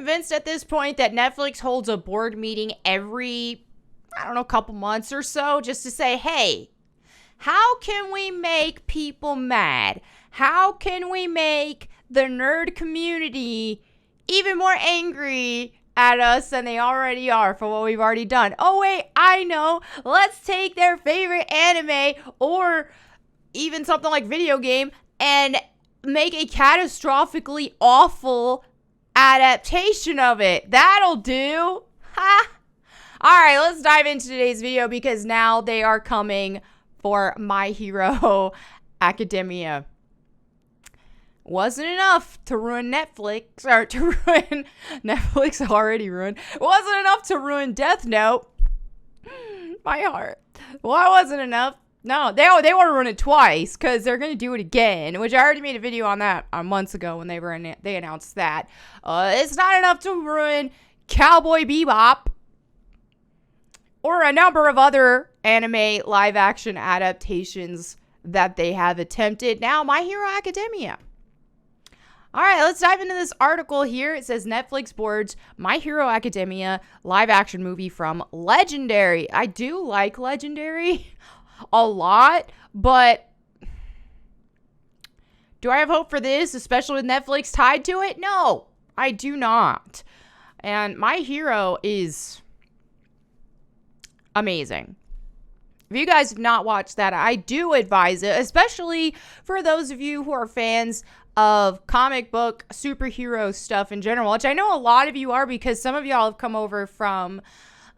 convinced at this point that Netflix holds a board meeting every, I don't know, couple months or so just to say, hey, how can we make people mad? How can we make the nerd community even more angry at us than they already are for what we've already done? Oh, wait, I know. Let's take their favorite anime or even something like video game and make a catastrophically awful adaptation of it. That'll do. Ha! Alright, let's dive into today's video because now they are coming for My Hero Academia. Wasn't enough to ruin Netflix, or to ruin Netflix already ruined. Wasn't enough to ruin Death Note. My heart. Why wasn't enough? No, they want to ruin it twice because they're going to do it again, which I already made a video on that months ago when they announced that. It's not enough to ruin Cowboy Bebop or a number of other anime live-action adaptations that they have attempted. Now, My Hero Academia. All right, let's dive into this article here. It says Netflix boards My Hero Academia live-action movie from Legendary. I do like Legendary a lot, but do I have hope for this, especially with Netflix tied to it? No, I do not. And My Hero is amazing. If you guys have not watched that, I do advise it, especially for those of you who are fans of comic book superhero stuff in general, which I know a lot of you are because some of y'all have come over from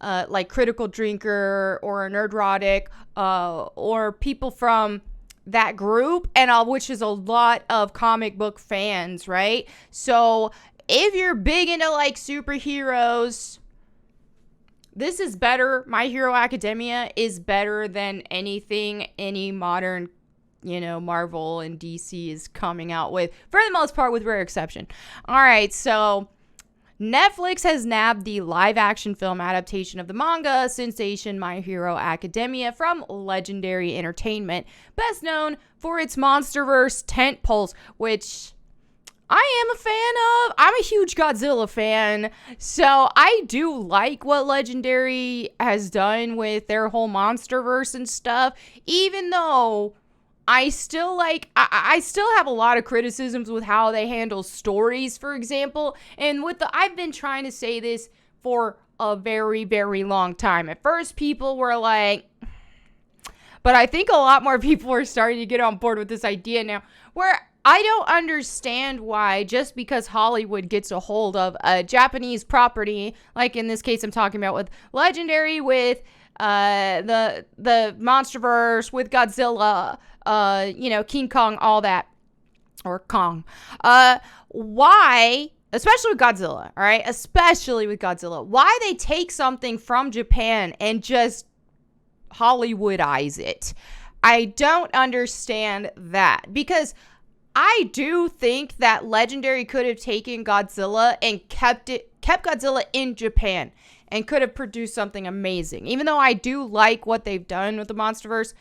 like Critical Drinker or Nerdrotic or people from that group, and which is a lot of comic book fans, right? So if you're big into like superheroes, this is better. My Hero Academia is better than anything any modern, Marvel and DC is coming out with, for the most part, with rare exception. All right, so Netflix has nabbed the live-action film adaptation of the manga sensation My Hero Academia from Legendary Entertainment, best known for its MonsterVerse tentpoles, which I am a fan of. I'm a huge Godzilla fan, so I do like what Legendary has done with their whole MonsterVerse and stuff, even though I still I still have a lot of criticisms with how they handle stories, for example. And I've been trying to say this for a very, very long time. At first, people were like, but I think a lot more people are starting to get on board with this idea now, where I don't understand why just because Hollywood gets a hold of a Japanese property, like in this case I'm talking about with Legendary, with the MonsterVerse, with Godzilla, King Kong, all that, or Kong. Why, especially with Godzilla, all right? Especially with Godzilla. Why they take something from Japan and just Hollywoodize it. I don't understand that, because I do think that Legendary could have taken Godzilla and kept Godzilla in Japan and could have produced something amazing. Even though I do like what they've done with the MonsterVerse,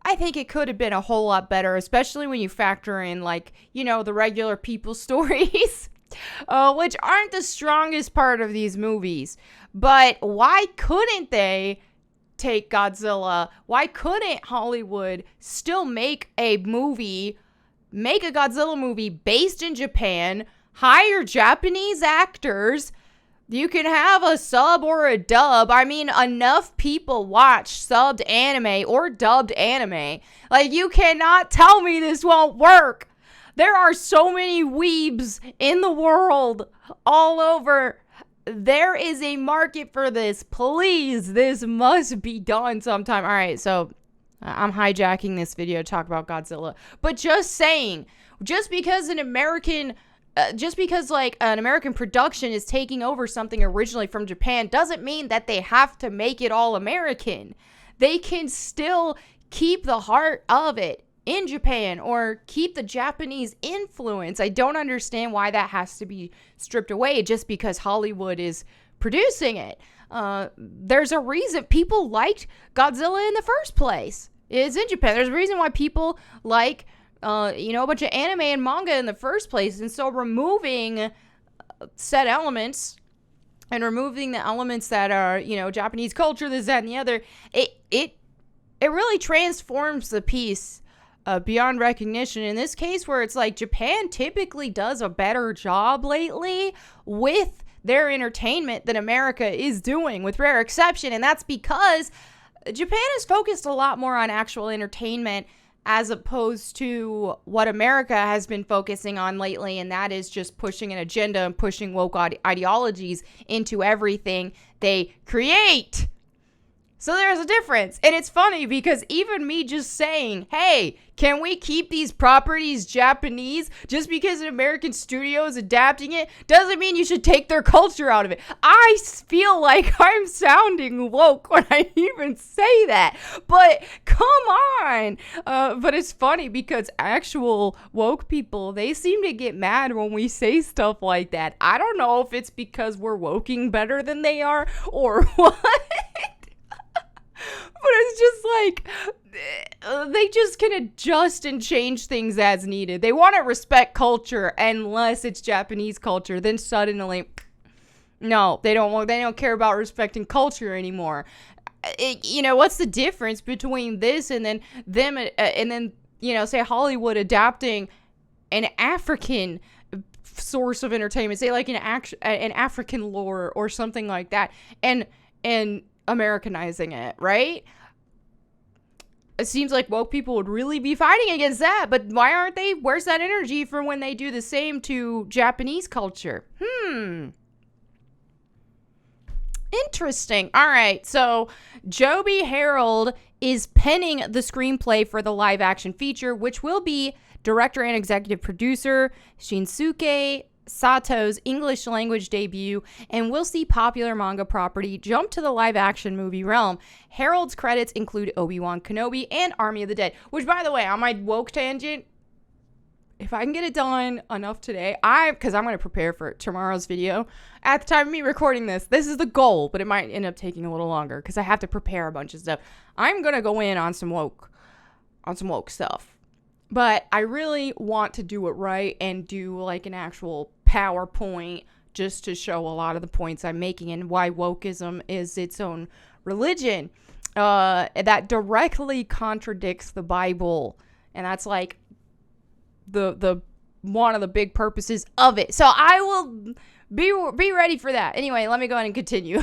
I think it could have been a whole lot better, especially when you factor in, the regular people stories, which aren't the strongest part of these movies. But why couldn't they take Godzilla? Why couldn't Hollywood still make a Godzilla movie based in Japan, hire Japanese actors? You can have a sub or a dub. I mean, enough people watch subbed anime or dubbed anime. You cannot tell me this won't work. There are so many weebs in the world, all over. There is a market for this. Please, this must be done sometime. All right, so I'm hijacking this video to talk about Godzilla. But just saying, just because an American production is taking over something originally from Japan doesn't mean that they have to make it all American. They can still keep the heart of it in Japan or keep the Japanese influence. I don't understand why that has to be stripped away just because Hollywood is producing it. There's a reason people liked Godzilla in the first place. It's in Japan. There's a reason why people like a bunch of anime and manga in the first place. And so removing set elements and removing the elements that are, Japanese culture, this, that, and the other, it really transforms the piece beyond recognition. In this case, where it's like Japan typically does a better job lately with their entertainment than America is doing, with rare exception. And that's because Japan is focused a lot more on actual entertainment as opposed to what America has been focusing on lately, and that is just pushing an agenda and pushing woke ideologies into everything they create. So there's a difference. And it's funny because even me just saying, hey, can we keep these properties Japanese just because an American studio is adapting it doesn't mean you should take their culture out of it. I feel like I'm sounding woke when I even say that. But come on. But it's funny because actual woke people, they seem to get mad when we say stuff like that. I don't know if it's because we're woking better than they are or what. But it's just like, they just can adjust and change things as needed. They want to respect culture unless it's Japanese culture. Then suddenly, no, they don't care about respecting culture anymore. What's the difference between this and then them and then, say Hollywood adapting an African source of entertainment, say like an African lore or something like that, and Americanizing it, right? It seems like woke people would really be fighting against that, but why aren't they? Where's that energy for when they do the same to Japanese culture? Interesting. All right, so Joby Harold is penning the screenplay for the live action feature, which will be director and executive producer Shinsuke Sato's English language debut, and we'll see popular manga property jump to the live action movie realm. Harold's credits include Obi-Wan Kenobi and Army of the Dead, which, by the way, on my woke tangent, if I can get it done enough today, because I'm going to prepare for tomorrow's video. At the time of me recording this is the goal, but it might end up taking a little longer because I have to prepare a bunch of stuff. I'm going to go in on some woke stuff. But I really want to do it right and do like an actual PowerPoint just to show a lot of the points I'm making and why wokeism is its own religion that directly contradicts the Bible. And that's like the one of the big purposes of it. So I will be ready for that. Anyway, let me go ahead and continue.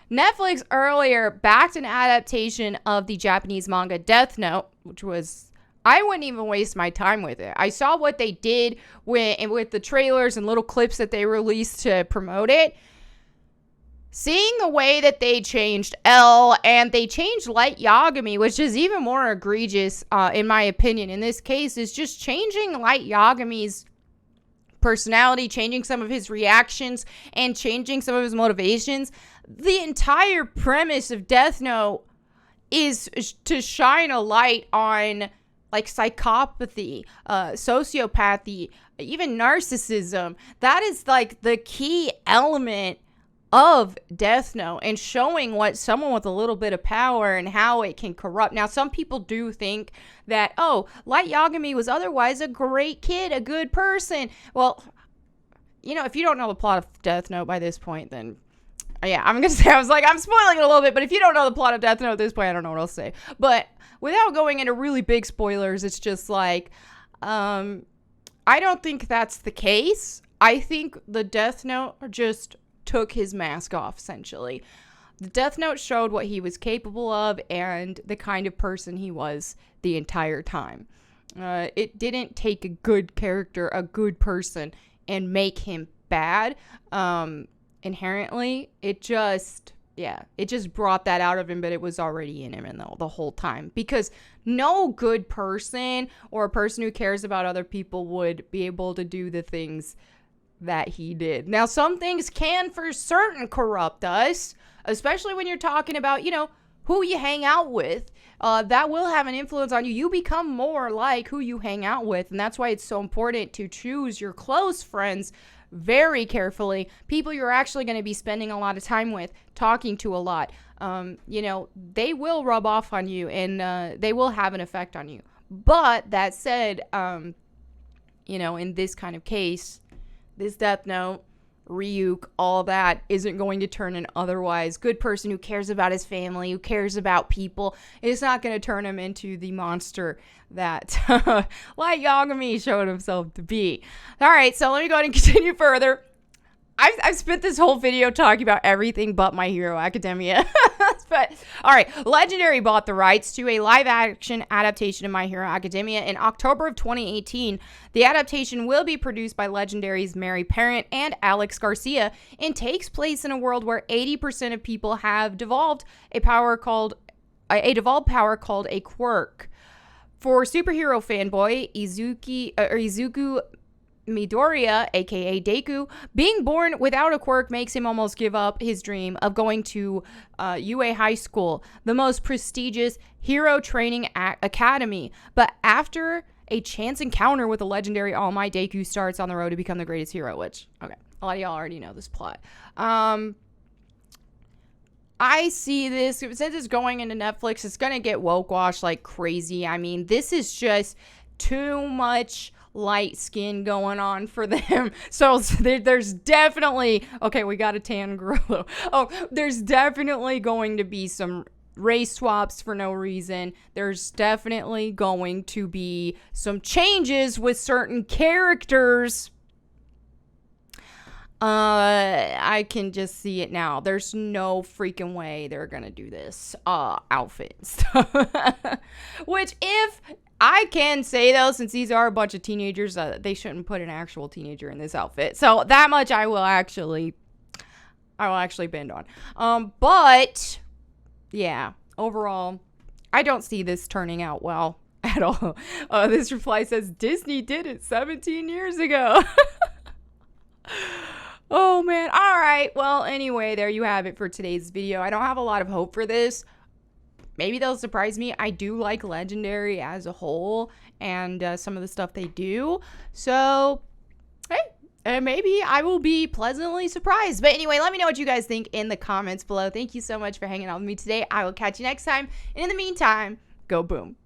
Netflix earlier backed an adaptation of the Japanese manga Death Note, which was, I wouldn't even waste my time with it. I saw what they did with the trailers and little clips that they released to promote it. Seeing the way that they changed L and they changed Light Yagami, which is even more egregious, in my opinion, in this case, is just changing Light Yagami's personality, changing some of his reactions, and changing some of his motivations. The entire premise of Death Note is to shine a light on like psychopathy, sociopathy, even narcissism. That is like the key element of Death Note, and showing what someone with a little bit of power and how it can corrupt. Now, some people do think that, Light Yagami was otherwise a great kid, a good person. Well, if you don't know the plot of Death Note by this point, then yeah, I'm going to say, I'm spoiling it a little bit, but if you don't know the plot of Death Note at this point, I don't know what else to say. But without going into really big spoilers, it's just like, I don't think that's the case. I think the Death Note just took his mask off, essentially. The Death Note showed what he was capable of and the kind of person he was the entire time. It didn't take a good character, a good person, and make him bad. Inherently, it just brought that out of him, but it was already in him the whole time, because no good person or a person who cares about other people would be able to do the things that he did. Now, some things can for certain corrupt us, especially when you're talking about, who you hang out with. That will have an influence on you. You become more like who you hang out with, and that's why it's so important to choose your close friends very carefully, people you're actually going to be spending a lot of time with, talking to a lot. They will rub off on you, and they will have an effect on you. But that said, in this kind of case, this Death Note, Ryuk, all that isn't going to turn an otherwise good person who cares about his family, who cares about people. It's not going to turn him into the monster that Light Yagami showed himself to be. All right, so let me go ahead and continue further. I've spent this whole video talking about everything but My Hero Academia. But, all right, Legendary bought the rights to a live-action adaptation of My Hero Academia in October of 2018. The adaptation will be produced by Legendary's Mary Parent and Alex Garcia and takes place in a world where 80% of people have devolved a devolved power called a quirk. For superhero fanboy Izuku Midoriya, aka Deku, being born without a quirk makes him almost give up his dream of going to UA High School, the most prestigious hero training academy. But after a chance encounter with the legendary All Might, Deku starts on the road to become the greatest hero, which, okay, a lot of y'all already know this plot. I see this, since it's going into Netflix, it's going to get woke washed like crazy. I mean, this is just too much light skin going on for them. So there's definitely, okay, we got a tan gorilla. Oh, there's definitely going to be some race swaps for no reason. There's definitely going to be some changes with certain characters. I can just see it now. There's no freaking way they're gonna do this outfit stuff. Which, if I can say though, since these are a bunch of teenagers, they shouldn't put an actual teenager in this outfit. So that much I will actually bend on. But yeah, overall, I don't see this turning out well at all. This reply says Disney did it 17 years ago. Oh man. All right. Well, anyway, there you have it for today's video. I don't have a lot of hope for this. Maybe they'll surprise me. I do like Legendary as a whole and some of the stuff they do. So, hey, maybe I will be pleasantly surprised. But anyway, let me know what you guys think in the comments below. Thank you so much for hanging out with me today. I will catch you next time. And in the meantime, go boom.